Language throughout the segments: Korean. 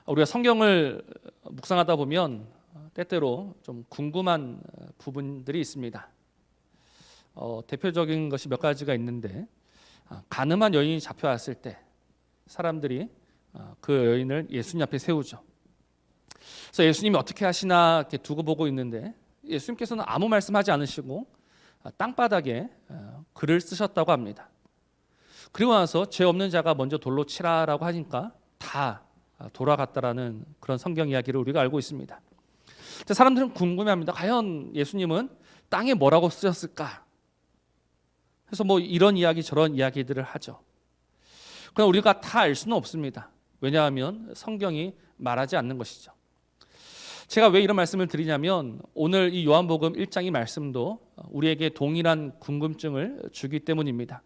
우리가 성경을 묵상하다 보면 때때로 좀 궁금한 부분들이 있습니다. 대표적인 것이 몇 가지가 있는데, 가늠한 여인이 잡혀왔을 때 사람들이 그 여인을 예수님 앞에 세우죠. 그래서 예수님이 어떻게 하시나 이렇게 두고 보고 있는데, 예수님께서는 아무 말씀하지 않으시고 땅바닥에 글을 쓰셨다고 합니다. 그리고 나서 죄 없는 자가 먼저 돌로 치라라고 하니까 다 돌아갔다라는 그런 성경 이야기를 우리가 알고 있습니다. 사람들은 궁금해합니다. 과연 예수님은 땅에 뭐라고 쓰셨을까? 그래서 뭐 이런 이야기 저런 이야기들을 하죠. 그러나 우리가 다 알 수는 없습니다. 왜냐하면 성경이 말하지 않는 것이죠. 제가 왜 이런 말씀을 드리냐면, 오늘 이 요한복음 1장의 말씀도 우리에게 동일한 궁금증을 주기 때문입니다.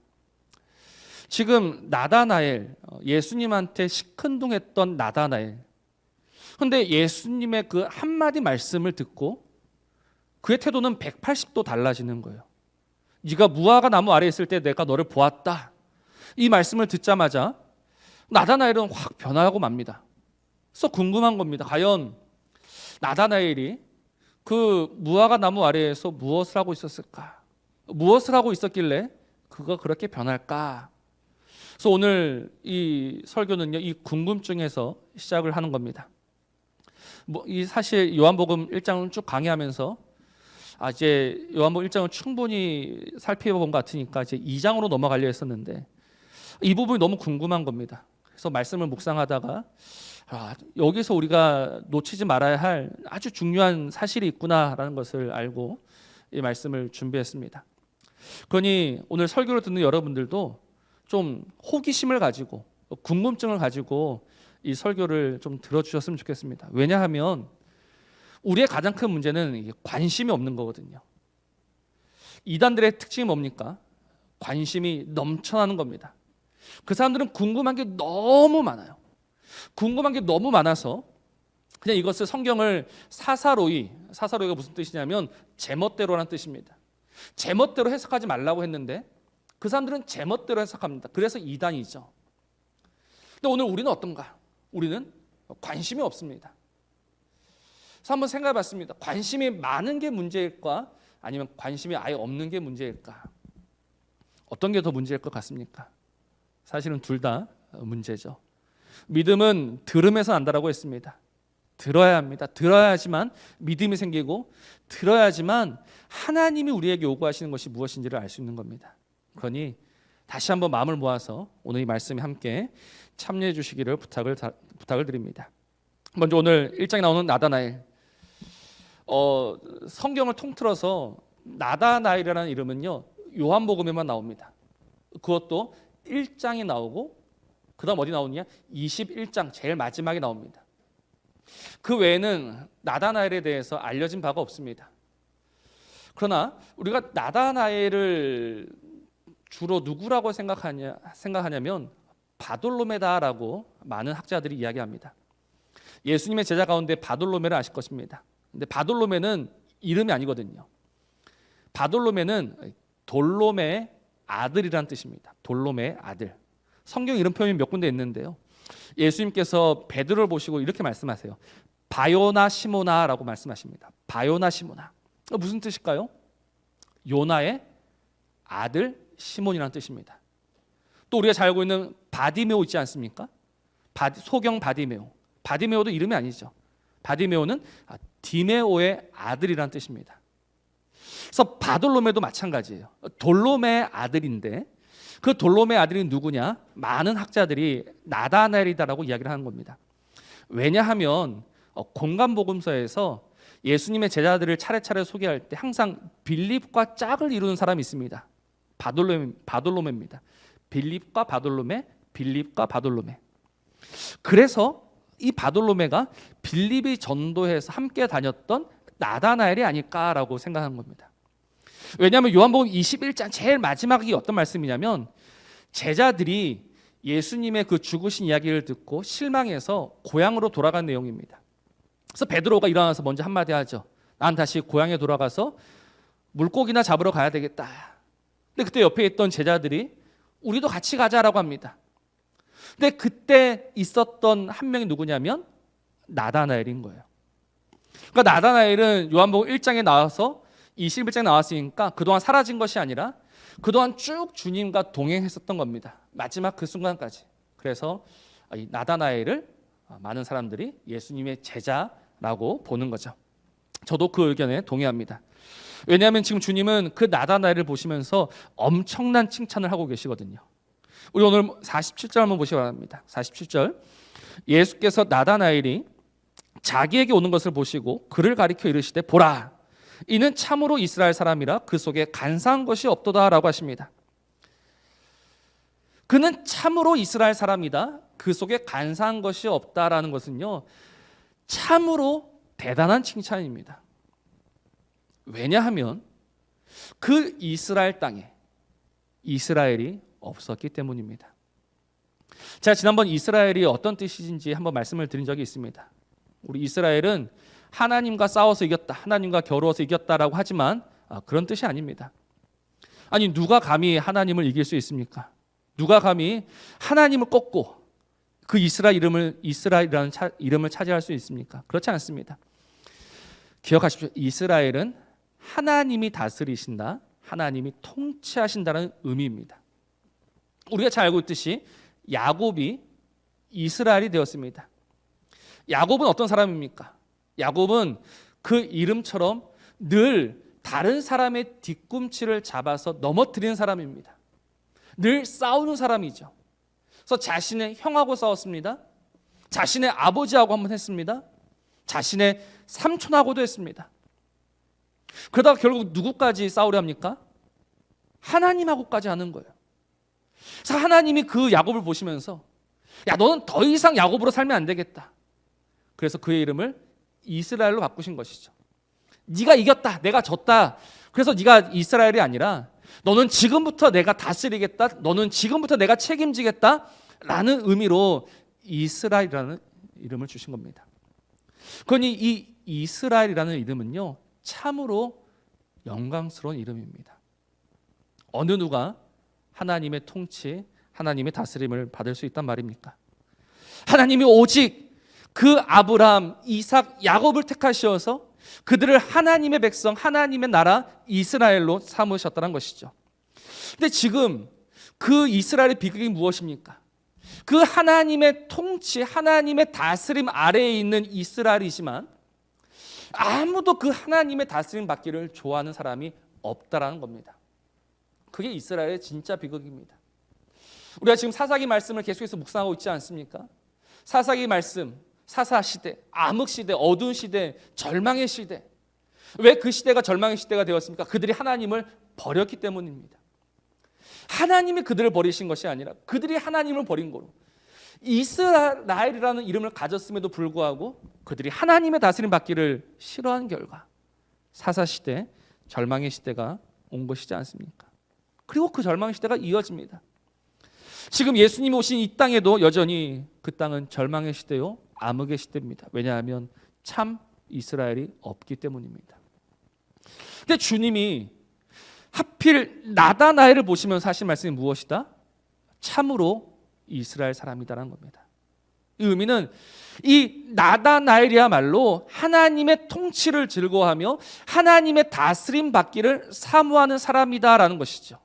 지금 나다나엘, 예수님한테 시큰둥했던 나다나엘, 그런데 예수님의 그 한마디 말씀을 듣고 그의 태도는 180도 달라지는 거예요. 네가 무화과 나무 아래에 있을 때 내가 너를 보았다, 이 말씀을 듣자마자 나다나엘은 확 변화하고 맙니다. 그래서 궁금한 겁니다. 과연 나다나엘이 그 무화과 나무 아래에서 무엇을 하고 있었을까? 무엇을 하고 있었길래 그가 그렇게 변할까? 그래서 오늘 이 설교는요, 이 궁금증에서 시작을 하는 겁니다. 이 사실 요한복음 1장을 쭉 강의하면서 이제 요한복음 1장을 충분히 살펴본 것 같으니까 이제 2장으로 넘어가려 했었는데, 이 부분이 너무 궁금한 겁니다. 그래서 말씀을 묵상하다가 여기서 우리가 놓치지 말아야 할 아주 중요한 사실이 있구나라는 것을 알고 이 말씀을 준비했습니다. 그러니 오늘 설교를 듣는 여러분들도 좀 호기심을 가지고 궁금증을 가지고 이 설교를 좀 들어주셨으면 좋겠습니다. 왜냐하면 우리의 가장 큰 문제는 관심이 없는 거거든요. 이단들의 특징이 뭡니까? 관심이 넘쳐나는 겁니다. 그 사람들은 궁금한 게 너무 많아요. 궁금한 게 너무 많아서 그냥 이것을 성경을 사사로이가 무슨 뜻이냐면 제멋대로라는 뜻입니다. 제멋대로 해석하지 말라고 했는데 그 사람들은 제멋대로 해석합니다. 그래서 이단이죠. 근데 오늘 우리는 어떤가? 우리는 관심이 없습니다. 그래서 한번 생각해 봤습니다. 관심이 많은 게 문제일까? 아니면 관심이 아예 없는 게 문제일까? 어떤 게 더 문제일 것 같습니까? 사실은 둘 다 문제죠. 믿음은 들음에서 난다라고 했습니다. 들어야 합니다. 들어야지만 믿음이 생기고, 들어야지만 하나님이 우리에게 요구하시는 것이 무엇인지를 알 수 있는 겁니다. 그러니 다시 한번 마음을 모아서 오늘 이 말씀에 함께 참여해 주시기를 부탁을 드립니다. 먼저 오늘 1장에 나오는 나다나엘, 성경을 통틀어서 나다나엘이라는 이름은요, 요한복음에만 나옵니다. 그것도 1장에 나오고 그 다음 어디 나오느냐? 21장 제일 마지막에 나옵니다. 그 외에는 나다나엘에 대해서 알려진 바가 없습니다. 그러나 우리가 나다나엘을 주로 누구라고 생각하냐면 바돌로메다라고 많은 학자들이 이야기합니다. 예수님의 제자 가운데 바돌로메를 아실 것입니다. 근데 바돌로메는 이름이 아니거든요. 바돌로메는 돌로메의 아들이라는 뜻입니다. 돌로메의 아들. 성경 이름 표현이 몇 군데 있는데요, 예수님께서 베드로를 보시고 이렇게 말씀하세요. 바요나 시모나라고 말씀하십니다. 바요나 시모나. 무슨 뜻일까요? 요나의 아들 시몬이라는 뜻입니다. 또 우리가 잘 알고 있는 바디메오 있지 않습니까? 소경 바디메오. 바디메오도 이름이 아니죠. 바디메오는 디메오의 아들이라는 뜻입니다. 그래서 바돌로메도 마찬가지예요. 돌로메의 아들인데 그 돌로메의 아들이 누구냐? 많은 학자들이 나다나엘이다라고 이야기를 하는 겁니다. 왜냐하면 공간복음서에서 예수님의 제자들을 차례차례 소개할 때 항상 빌립과 짝을 이루는 사람이 있습니다. 바돌로메입니다. 빌립과 바돌로메, 빌립과 바돌로메. 그래서 이 바돌로메가 빌립이 전도해서 함께 다녔던 나다나엘이 아닐까라고 생각하는 겁니다. 왜냐하면 요한복음 21장 제일 마지막이 어떤 말씀이냐면, 제자들이 예수님의 그 죽으신 이야기를 듣고 실망해서 고향으로 돌아간 내용입니다. 그래서 베드로가 일어나서 먼저 한마디 하죠. 난 다시 고향에 돌아가서 물고기나 잡으러 가야 되겠다. 근데 그때 옆에 있던 제자들이 우리도 같이 가자라고 합니다. 근데 그때 있었던 한 명이 누구냐면 나다나엘인 거예요. 그러니까 나다나엘은 요한복음 1장에 나와서 21장에 나왔으니까 그동안 사라진 것이 아니라 그동안 쭉 주님과 동행했었던 겁니다. 마지막 그 순간까지. 그래서 이 나다나엘을 많은 사람들이 예수님의 제자라고 보는 거죠. 저도 그 의견에 동의합니다. 왜냐하면 지금 주님은 그 나다나엘을 보시면서 엄청난 칭찬을 하고 계시거든요. 우리 오늘 47절 한번 보시기 바랍니다. 47절. 예수께서 나다나엘이 자기에게 오는 것을 보시고 그를 가리켜 이르시되 보라, 이는 참으로 이스라엘 사람이라 그 속에 간사한 것이 없도다라고 하십니다. 그는 참으로 이스라엘 사람이다, 그 속에 간사한 것이 없다라는 것은요, 참으로 대단한 칭찬입니다. 왜냐하면 그 이스라엘 땅에 이스라엘이 없었기 때문입니다. 제가 지난번 이스라엘이 어떤 뜻인지 한번 말씀을 드린 적이 있습니다. 우리 이스라엘은 하나님과 싸워서 이겼다, 하나님과 겨루어서 이겼다라고 하지만 그런 뜻이 아닙니다. 아니, 누가 감히 하나님을 이길 수 있습니까? 누가 감히 하나님을 꺾고 그 이스라엘이라는 이름을 차지할 수 있습니까? 그렇지 않습니다. 기억하십시오. 이스라엘은 하나님이 다스리신다, 하나님이 통치하신다는 의미입니다. 우리가 잘 알고 있듯이 야곱이 이스라엘이 되었습니다. 야곱은 어떤 사람입니까? 야곱은 그 이름처럼 늘 다른 사람의 뒤꿈치를 잡아서 넘어뜨리는 사람입니다. 늘 싸우는 사람이죠. 그래서 자신의 형하고 싸웠습니다. 자신의 아버지하고 한번 했습니다. 자신의 삼촌하고도 했습니다. 그러다가 결국 누구까지 싸우려 합니까? 하나님하고까지 하는 거예요. 그래서 하나님이 그 야곱을 보시면서 야, 너는 더 이상 야곱으로 살면 안 되겠다. 그래서 그의 이름을 이스라엘로 바꾸신 것이죠. 네가 이겼다, 내가 졌다, 그래서 네가 이스라엘이 아니라 너는 지금부터 내가 다스리겠다, 너는 지금부터 내가 책임지겠다 라는 의미로 이스라엘이라는 이름을 주신 겁니다. 그러니 이 이스라엘이라는 이름은요, 참으로 영광스러운 이름입니다. 어느 누가 하나님의 통치, 하나님의 다스림을 받을 수 있단 말입니까? 하나님이 오직 그 아브라함, 이삭, 야곱을 택하셔서 그들을 하나님의 백성, 하나님의 나라 이스라엘로 삼으셨다는 것이죠. 근데 지금 그 이스라엘의 비극이 무엇입니까? 그 하나님의 통치, 하나님의 다스림 아래에 있는 이스라엘이지만 아무도 그 하나님의 다스림 받기를 좋아하는 사람이 없다라는 겁니다. 그게 이스라엘의 진짜 비극입니다. 우리가 지금 사사기 말씀을 계속해서 묵상하고 있지 않습니까? 사사기 말씀, 사사시대, 암흑시대, 어두운 시대, 절망의 시대. 왜 그 시대가 절망의 시대가 되었습니까? 그들이 하나님을 버렸기 때문입니다. 하나님이 그들을 버리신 것이 아니라 그들이 하나님을 버린 거로 이스라엘이라는 이름을 가졌음에도 불구하고 그들이 하나님의 다스림 받기를 싫어한 결과 사사시대, 절망의 시대가 온 것이지 않습니까? 그리고 그 절망의 시대가 이어집니다. 지금 예수님이 오신 이 땅에도 여전히 그 땅은 절망의 시대요, 암흑의 시대입니다. 왜냐하면 참 이스라엘이 없기 때문입니다. 근데 주님이 하필 나다나엘을 보시면서 하신 말씀이 무엇이다? 참으로 이스라엘 사람이다라는 겁니다. 이 의미는 이 나다나엘이야말로 하나님의 통치를 즐거워하며 하나님의 다스림 받기를 사모하는 사람이다라는 것이죠.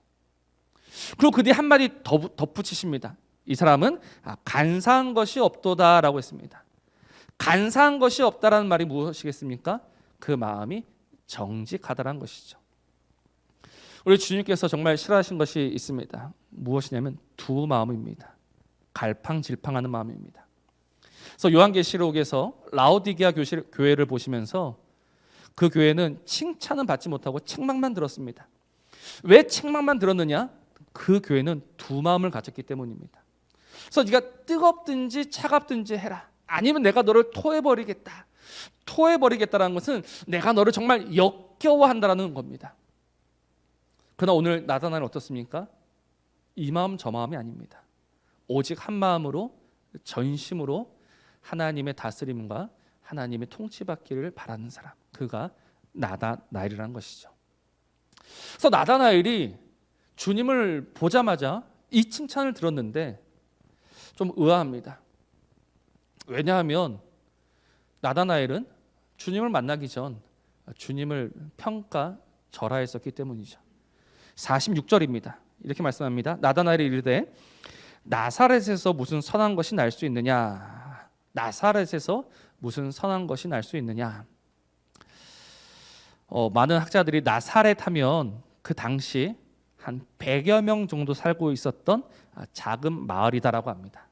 그리고 그 뒤에 한마디 덧붙이십니다. 이 사람은 간사한 것이 없도다라고 했습니다. 간사한 것이 없다라는 말이 무엇이겠습니까? 그 마음이 정직하다라는 것이죠. 우리 주님께서 정말 싫어하신 것이 있습니다. 무엇이냐면 두 마음입니다. 갈팡질팡하는 마음입니다. 그래서 요한계시록에서 라오디게아 교회를 보시면서 그 교회는 칭찬은 받지 못하고 책망만 들었습니다. 왜 책망만 들었느냐? 그 교회는 두 마음을 가졌기 때문입니다. 그래서 네가 뜨겁든지 차갑든지 해라. 아니면 내가 너를 토해버리겠다. 토해버리겠다라는 것은 내가 너를 정말 역겨워한다라는 겁니다. 그러나 오늘 나다나엘은 어떻습니까? 이 마음 저 마음이 아닙니다. 오직 한 마음으로 전심으로 하나님의 다스림과 하나님의 통치받기를 바라는 사람, 그가 나다나엘이라는 것이죠. 그래서 나다나엘이 주님을 보자마자 이 칭찬을 들었는데 좀 의아합니다. 왜냐하면 나다나엘은 주님을 만나기 전 주님을 평가절하했었기 때문이죠. 46절입니다. 이렇게 말씀합니다. 나다나엘이 이르되 나사렛에서 무슨 선한 것이 날 수 있느냐? 나사렛에서 무슨 선한 것이 날 수 있느냐? 많은 학자들이 나사렛 하면 그 당시 한 100여 명 정도 살고 있었던 작은 마을이다라고 합니다.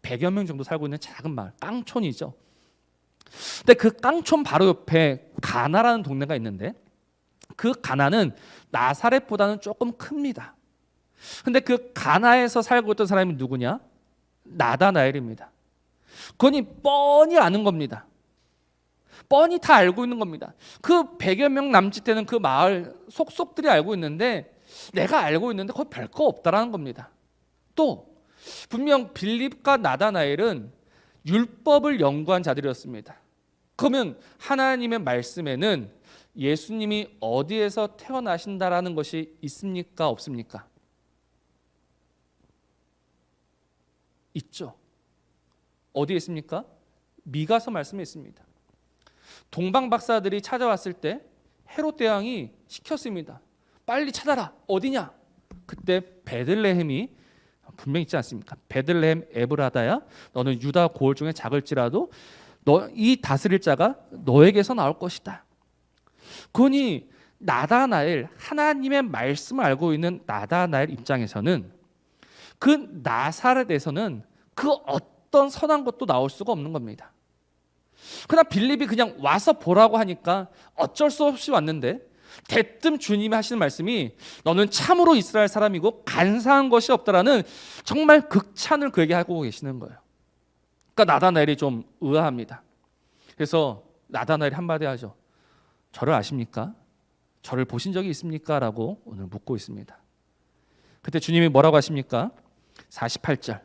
100여 명 정도 살고 있는 작은 마을, 깡촌이죠. 근데 그 깡촌 바로 옆에 가나라는 동네가 있는데 그 가나는 나사렛보다는 조금 큽니다. 근데 그 가나에서 살고 있던 사람이 누구냐? 나다나엘입니다. 그거니 뻔히 아는 겁니다. 뻔히 다 알고 있는 겁니다. 그 100여 명 남짓 되는 그 마을 속속들이 알고 있는데 내가 알고 있는데 거의 별거 없다라는 겁니다. 또 분명 빌립과 나다나엘은 율법을 연구한 자들이었습니다. 그러면 하나님의 말씀에는 예수님이 어디에서 태어나신다라는 것이 있습니까? 없습니까? 있죠. 어디에 있습니까? 미가서 말씀에 있습니다. 동방 박사들이 찾아왔을 때 헤롯 대왕이 시켰습니다. 빨리 찾아라. 어디냐? 그때 베들레헴이 분명히 있지 않습니까? 베들레헴 에브라다야 너는 유다 고을 중에 작을지라도 너 이 다스릴 자가 너에게서 나올 것이다. 그러니 나다나엘, 하나님의 말씀을 알고 있는 나다나엘 입장에서는 그 나사렛에서는 그 어떤 선한 것도 나올 수가 없는 겁니다. 그러나 빌립이 그냥 와서 보라고 하니까 어쩔 수 없이 왔는데 대뜸 주님이 하시는 말씀이 너는 참으로 이스라엘 사람이고 간사한 것이 없다라는 정말 극찬을 그에게 하고 계시는 거예요. 그러니까 나다나엘이 좀 의아합니다. 그래서 나다나엘이 한마디 하죠. 저를 아십니까? 저를 보신 적이 있습니까? 라고 오늘 묻고 있습니다. 그때 주님이 뭐라고 하십니까? 48절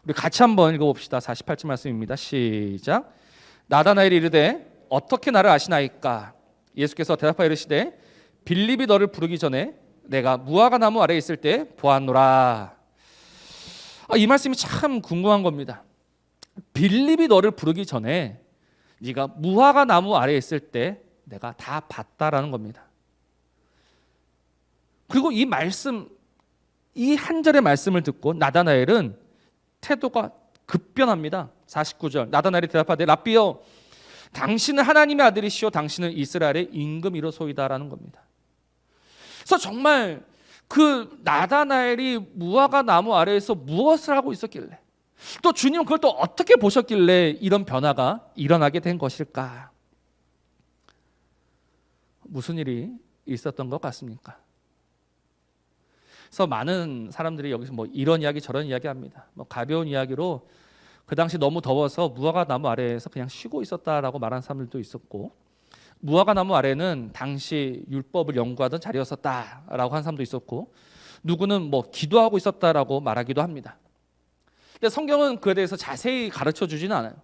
우리 같이 한번 읽어봅시다. 48절 말씀입니다. 시작. 나다나엘이 이르되 어떻게 나를 아시나이까? 예수께서 대답하여 이르시되 빌립이 너를 부르기 전에 내가 무화과 나무 아래에 있을 때 보았노라. 이 말씀이 참 궁금한 겁니다. 빌립이 너를 부르기 전에 네가 무화과 나무 아래에 있을 때 내가 다 봤다라는 겁니다. 그리고 이 말씀, 이 한 절의 말씀을 듣고 나다나엘은 태도가 급변합니다. 49절 나다나엘이 대답하되 랍비여 당신은 하나님의 아들이시오 당신은 이스라엘의 임금이로소이다라는 겁니다. 그래서 정말 그 나다나엘이 무화과 나무 아래에서 무엇을 하고 있었길래 또 주님은 그걸 또 어떻게 보셨길래 이런 변화가 일어나게 된 것일까? 무슨 일이 있었던 것 같습니까? 그래서 많은 사람들이 여기서 뭐 이런 이야기 저런 이야기 합니다. 뭐 가벼운 이야기로 그 당시 너무 더워서 무화과 나무 아래에서 그냥 쉬고 있었다라고 말하는 사람들도 있었고 무화과 나무 아래는 당시 율법을 연구하던 자리였었다라고 하는 사람도 있었고 누구는 뭐 기도하고 있었다라고 말하기도 합니다. 근데 성경은 그에 대해서 자세히 가르쳐 주지는 않아요.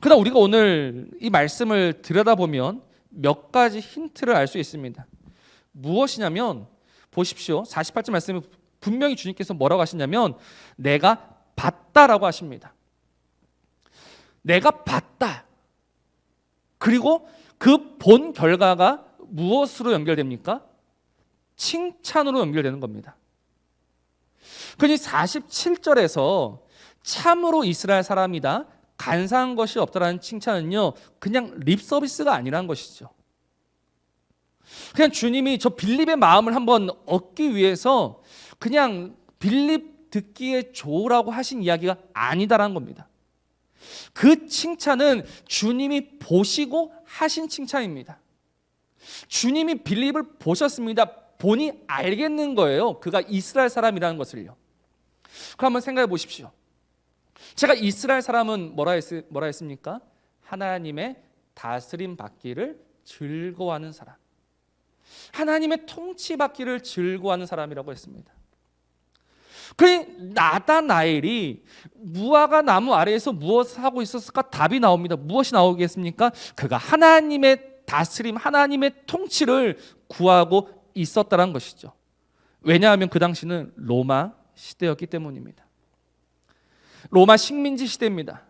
그러나 우리가 오늘 이 말씀을 들여다보면 몇 가지 힌트를 알 수 있습니다. 무엇이냐면 보십시오. 48절 말씀에 분명히 주님께서 뭐라고 하시냐면 내가 봤다라고 하십니다. 내가 봤다. 그리고 그 본 결과가 무엇으로 연결됩니까? 칭찬으로 연결되는 겁니다. 그러니 47절에서 참으로 이스라엘 사람이다. 간사한 것이 없다라는 칭찬은요. 그냥 립 서비스가 아니라는 것이죠. 그냥 주님이 저 빌립의 마음을 한번 얻기 위해서 그냥 빌립 듣기에 좋으라고 하신 이야기가 아니다라는 겁니다. 그 칭찬은 주님이 보시고 하신 칭찬입니다. 주님이 빌립을 보셨습니다. 보니 알겠는 거예요. 그가 이스라엘 사람이라는 것을요. 그럼 한번 생각해 보십시오. 제가 이스라엘 사람은 뭐라 했습니까? 하나님의 다스림 받기를 즐거워하는 사람. 하나님의 통치 받기를 즐거워하는 사람이라고 했습니다. 그러니 나다나엘이 무화과 나무 아래에서 무엇을 하고 있었을까? 답이 나옵니다. 무엇이 나오겠습니까? 그가 하나님의 다스림, 하나님의 통치를 구하고 있었다는 것이죠. 왜냐하면 그 당시는 로마 시대였기 때문입니다. 로마 식민지 시대입니다.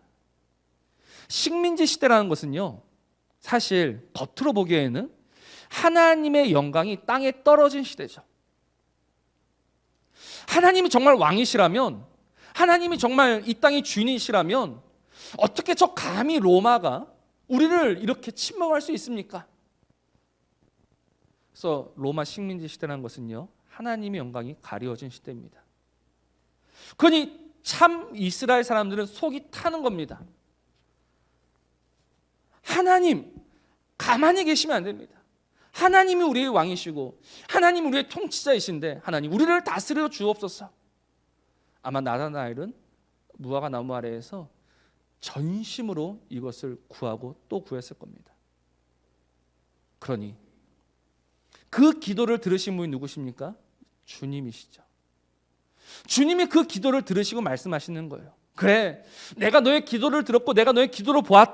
식민지 시대라는 것은요, 사실 겉으로 보기에는 하나님의 영광이 땅에 떨어진 시대죠. 하나님이 정말 왕이시라면, 하나님이 정말 이 땅의 주인이시라면 어떻게 저 감히 로마가 우리를 이렇게 침범할 수 있습니까? 그래서 로마 식민지 시대라는 것은요, 하나님의 영광이 가려진 시대입니다. 그러니 참 이스라엘 사람들은 속이 타는 겁니다. 하나님 가만히 계시면 안 됩니다. 하나님이 우리의 왕이시고 하나님 우리의 통치자이신데 하나님 우리를 다스려 주옵소서. 아마 나다나엘은 무화과 나무 아래에서 전심으로 이것을 구하고 또 구했을 겁니다. 그러니 그 기도를 들으신 분이 누구십니까? 주님이시죠. 주님이 그 기도를 들으시고 말씀하시는 거예요. 그래, 내가 너의 기도를 들었고 내가 너의 기도를 보았.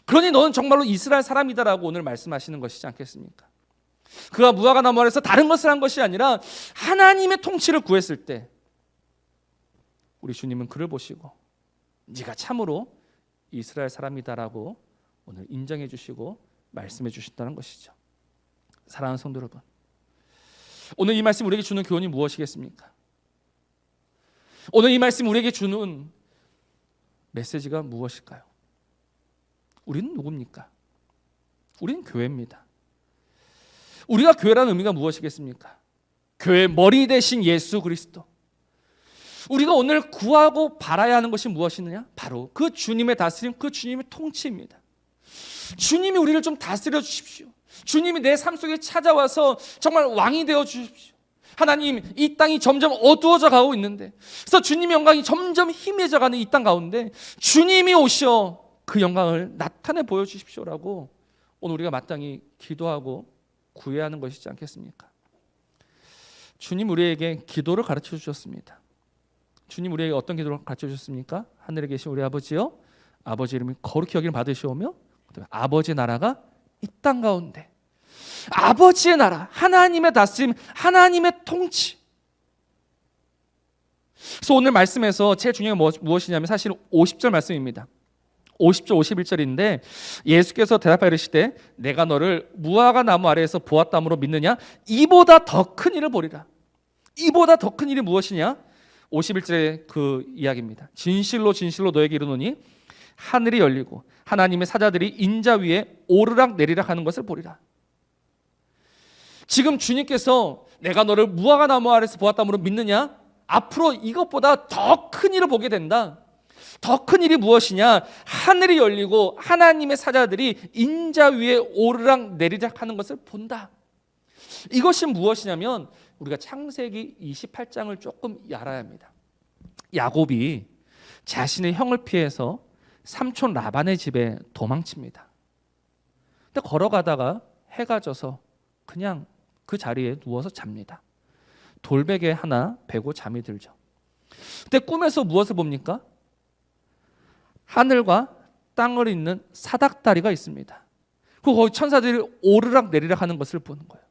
그러니 너는 정말로 이스라엘 사람이다라고 오늘 말씀하시는 것이지 않겠습니까? 그가 무화과 나무 아래서 다른 것을 한 것이 아니라 하나님의 통치를 구했을 때 우리 주님은 그를 보시고 네가 참으로 이스라엘 사람이다라고 오늘 인정해 주시고 말씀해 주신다는 것이죠. 사랑하는 성도 여러분, 오늘 이 말씀 우리에게 주는 교훈이 무엇이겠습니까? 오늘 이 말씀 우리에게 주는 메시지가 무엇일까요? 우리는 누굽니까? 우리는 교회입니다. 우리가 교회라는 의미가 무엇이겠습니까? 교회의 머리 대신 예수 그리스도. 우리가 오늘 구하고 바라야 하는 것이 무엇이느냐? 바로 그 주님의 다스림, 그 주님의 통치입니다. 주님이 우리를 좀 다스려 주십시오. 주님이 내 삶 속에 찾아와서 정말 왕이 되어 주십시오. 하나님, 이 땅이 점점 어두워져 가고 있는데, 그래서 주님의 영광이 점점 희미해져 가는 이 땅 가운데 주님이 오셔 그 영광을 나타내 보여주십시오라고 오늘 우리가 마땅히 기도하고 구해야 하는 것이지 않겠습니까? 주님 우리에게 기도를 가르쳐 주셨습니다. 주님 우리에게 어떤 기도를 가르쳐 주셨습니까? 하늘에 계신 우리 아버지여, 아버지 이름이 거룩히 여김을 받으시오며 아버지의 나라가 이 땅 가운데, 아버지의 나라, 하나님의 다스림, 하나님의 통치. 그래서 오늘 말씀에서 제일 중요한 게 무엇이냐면 사실 50절 말씀입니다. 50절 51절인데 예수께서 대답하여 이르시되 내가 너를 무화과 나무 아래에서 보았다므로 믿느냐? 이보다 더 큰 일을 보리라. 이보다 더 큰 일이 무엇이냐? 51절의 그 이야기입니다. 진실로 진실로 너에게 이르노니 하늘이 열리고 하나님의 사자들이 인자 위에 오르락 내리락 하는 것을 보리라. 지금 주님께서 내가 너를 무화과 나무 아래에서 보았다므로 믿느냐? 앞으로 이것보다 더 큰 일을 보게 된다. 더 큰 일이 무엇이냐? 하늘이 열리고 하나님의 사자들이 인자 위에 오르락 내리락 하는 것을 본다. 이것이 무엇이냐면 우리가 창세기 28장을 조금 알아야 합니다. 야곱이 자신의 형을 피해서 삼촌 라반의 집에 도망칩니다. 근데 걸어가다가 해가 져서 그냥 그 자리에 누워서 잡니다. 돌베개 하나 베고 잠이 들죠. 근데 꿈에서 무엇을 봅니까? 하늘과 땅을 잇는 사닥다리가 있습니다. 그리고 거기 천사들이 오르락 내리락 하는 것을 보는 거예요.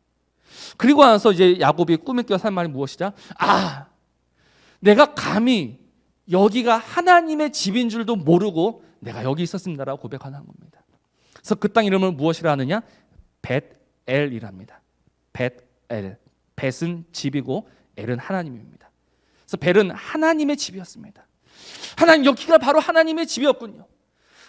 그리고 나서 이제 야곱이 꿈에 깨서 한 말이 무엇이냐? 아, 내가 감히 여기가 하나님의 집인 줄도 모르고 내가 여기 있었습니다라고 고백하는 겁니다. 그래서 그 땅 이름을 무엇이라 하느냐? 벳엘이랍니다. 벳엘. 벳은 집이고 엘은 하나님입니다. 그래서 벨은 하나님의 집이었습니다. 하나님, 여기가 바로 하나님의 집이었군요.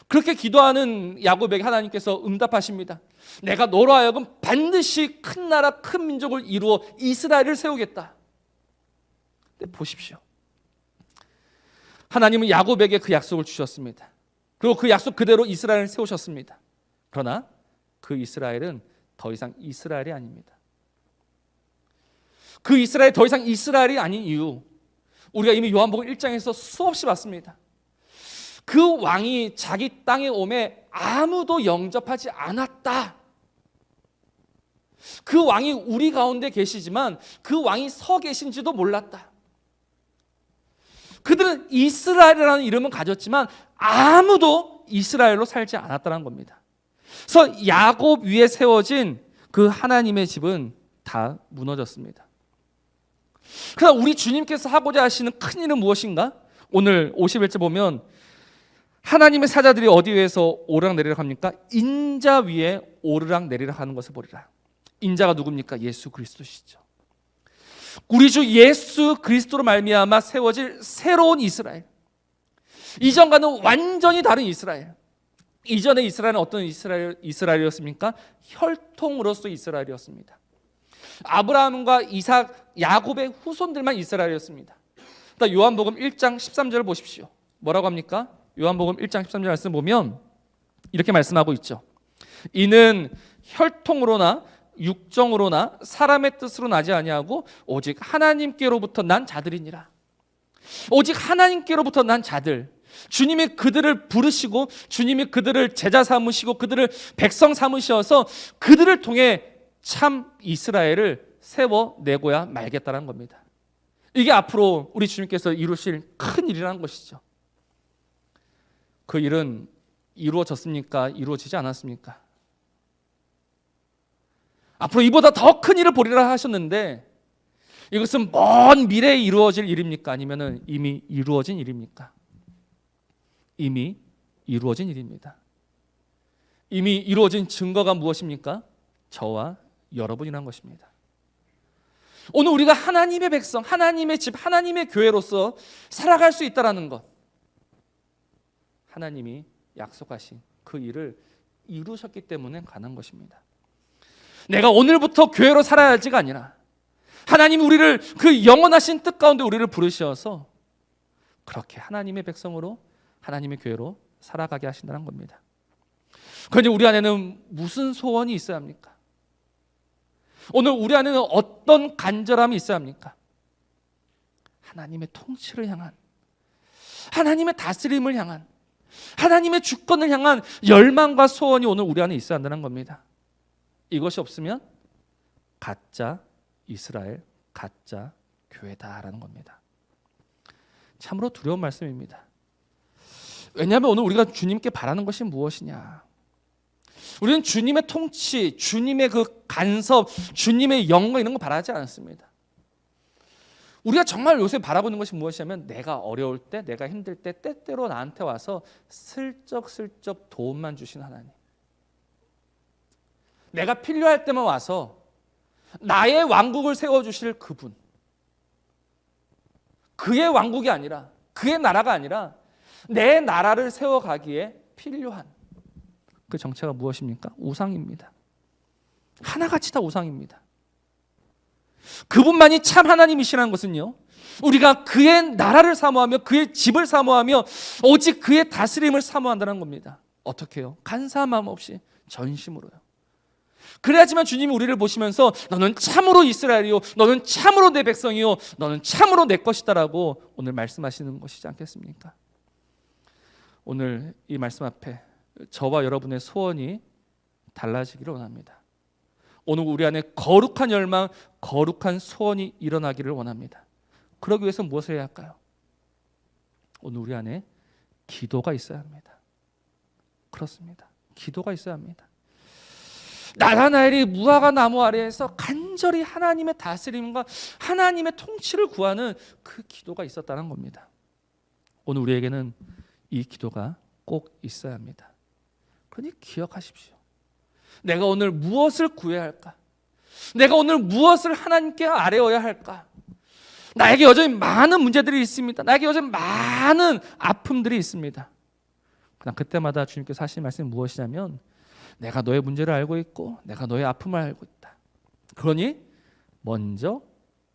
그렇게 기도하는 야곱에게 하나님께서 응답하십니다. 내가 너로 하여금 반드시 큰 나라, 큰 민족을 이루어 이스라엘을 세우겠다. 근데 보십시오. 하나님은 야곱에게 그 약속을 주셨습니다. 그리고 그 약속 그대로 이스라엘을 세우셨습니다. 그러나 그 이스라엘은 더 이상 이스라엘이 아닙니다. 그 이스라엘이 더 이상 이스라엘이 아닌 이유, 우리가 이미 요한복음 1장에서 수없이 봤습니다. 그 왕이 자기 땅에 오매 아무도 영접하지 않았다. 그 왕이 우리 가운데 계시지만 그 왕이 서 계신지도 몰랐다. 그들은 이스라엘이라는 이름은 가졌지만 아무도 이스라엘로 살지 않았다는 겁니다. 그래서 야곱 위에 세워진 그 하나님의 집은 다 무너졌습니다. 그러나 우리 주님께서 하고자 하시는 큰 일은 무엇인가? 오늘 51절 보면 하나님의 사자들이 어디 위에서 오르락내리락 합니까? 인자 위에 오르락내리락 하는 것을 보리라. 인자가 누굽니까? 예수 그리스도시죠. 우리 주 예수 그리스도로 말미암아 세워질 새로운 이스라엘, 이전과는 완전히 다른 이스라엘. 이전의 이스라엘은 어떤 이스라엘이었습니까? 혈통으로서 이스라엘이었습니다. 아브라함과 이삭, 야곱의 후손들만 이스라엘이었습니다. 요한복음 1장 13절을 보십시오. 뭐라고 합니까? 요한복음 1장 13절 말씀 보면 이렇게 말씀하고 있죠. 이는 혈통으로나 육정으로나 사람의 뜻으로 나지 아니하고 오직 하나님께로부터 난 자들이니라. 오직 하나님께로부터 난 자들, 주님이 그들을 부르시고 주님이 그들을 제자 삼으시고 그들을 백성 삼으셔서 그들을 통해 참 이스라엘을 세워내고야 말겠다는 겁니다. 이게 앞으로 우리 주님께서 이루실 큰 일이라는 것이죠. 그 일은 이루어졌습니까? 이루어지지 않았습니까? 앞으로 이보다 더 큰 일을 보리라 하셨는데 이것은 먼 미래에 이루어질 일입니까? 아니면 이미 이루어진 일입니까? 이미 이루어진 일입니다. 이미 이루어진 증거가 무엇입니까? 저와 여러분이란 것입니다. 오늘 우리가 하나님의 백성, 하나님의 집, 하나님의 교회로서 살아갈 수 있다는 것, 하나님이 약속하신 그 일을 이루셨기 때문에 가능한 것입니다. 내가 오늘부터 교회로 살아야지가 아니라 하나님이 우리를 그 영원하신 뜻 가운데 우리를 부르셔서 그렇게 하나님의 백성으로 하나님의 교회로 살아가게 하신다는 겁니다. 그런데 우리 안에는 무슨 소원이 있어야 합니까? 오늘 우리 안에는 어떤 간절함이 있어야 합니까? 하나님의 통치를 향한, 하나님의 다스림을 향한, 하나님의 주권을 향한 열망과 소원이 오늘 우리 안에 있어야 한다는 겁니다. 이것이 없으면 가짜 이스라엘, 가짜 교회다라는 겁니다. 참으로 두려운 말씀입니다. 왜냐하면 오늘 우리가 주님께 바라는 것이 무엇이냐? 우리는 주님의 통치, 주님의 그 간섭, 주님의 영광 이런 거 바라지 않습니다. 우리가 정말 요새 바라고 있는 것이 무엇이냐면 내가 어려울 때, 내가 힘들 때 때때로 나한테 와서 슬쩍슬쩍 도움만 주신 하나님, 내가 필요할 때만 와서 나의 왕국을 세워주실 그분, 그의 왕국이 아니라, 그의 나라가 아니라 내 나라를 세워가기에 필요한 그 정체가 무엇입니까? 우상입니다. 하나같이 다 우상입니다. 그분만이 참 하나님이시라는 것은요, 우리가 그의 나라를 사모하며 그의 집을 사모하며 오직 그의 다스림을 사모한다는 겁니다. 어떻게 해요? 간사한 마음 없이 전심으로요. 그래야지만 주님이 우리를 보시면서 너는 참으로 이스라엘이요, 너는 참으로 내 백성이요, 너는 참으로 내 것이다라고 오늘 말씀하시는 것이지 않겠습니까? 오늘 이 말씀 앞에 저와 여러분의 소원이 달라지기를 원합니다. 오늘 우리 안에 거룩한 열망, 거룩한 소원이 일어나기를 원합니다. 그러기 위해서 무엇을 해야 할까요? 오늘 우리 안에 기도가 있어야 합니다. 그렇습니다. 기도가 있어야 합니다. 나다나엘이 무화과 나무 아래에서 간절히 하나님의 다스림과 하나님의 통치를 구하는 그 기도가 있었다는 겁니다. 오늘 우리에게는 이 기도가 꼭 있어야 합니다. 그러니 기억하십시오. 내가 오늘 무엇을 구해야 할까? 내가 오늘 무엇을 하나님께 아뢰어야 할까? 나에게 여전히 많은 문제들이 있습니다. 나에게 여전히 많은 아픔들이 있습니다. 그러나 그때마다 주님께서 하신 말씀이 무엇이냐면 내가 너의 문제를 알고 있고 내가 너의 아픔을 알고 있다. 그러니 먼저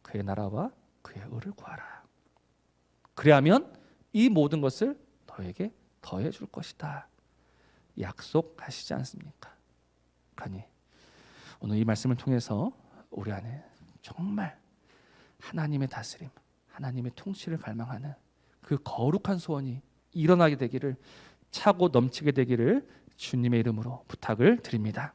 그의 나라와 그의 의를 구하라. 그리하면 이 모든 것을 너에게 더해 줄 것이다. 약속하시지 않습니까? 그러니 오늘 이 말씀을 통해서 우리 안에 정말 하나님의 다스림, 하나님의 통치를 갈망하는 그 거룩한 소원이 일어나게 되기를, 차고 넘치게 되기를 주님의 이름으로 부탁을 드립니다.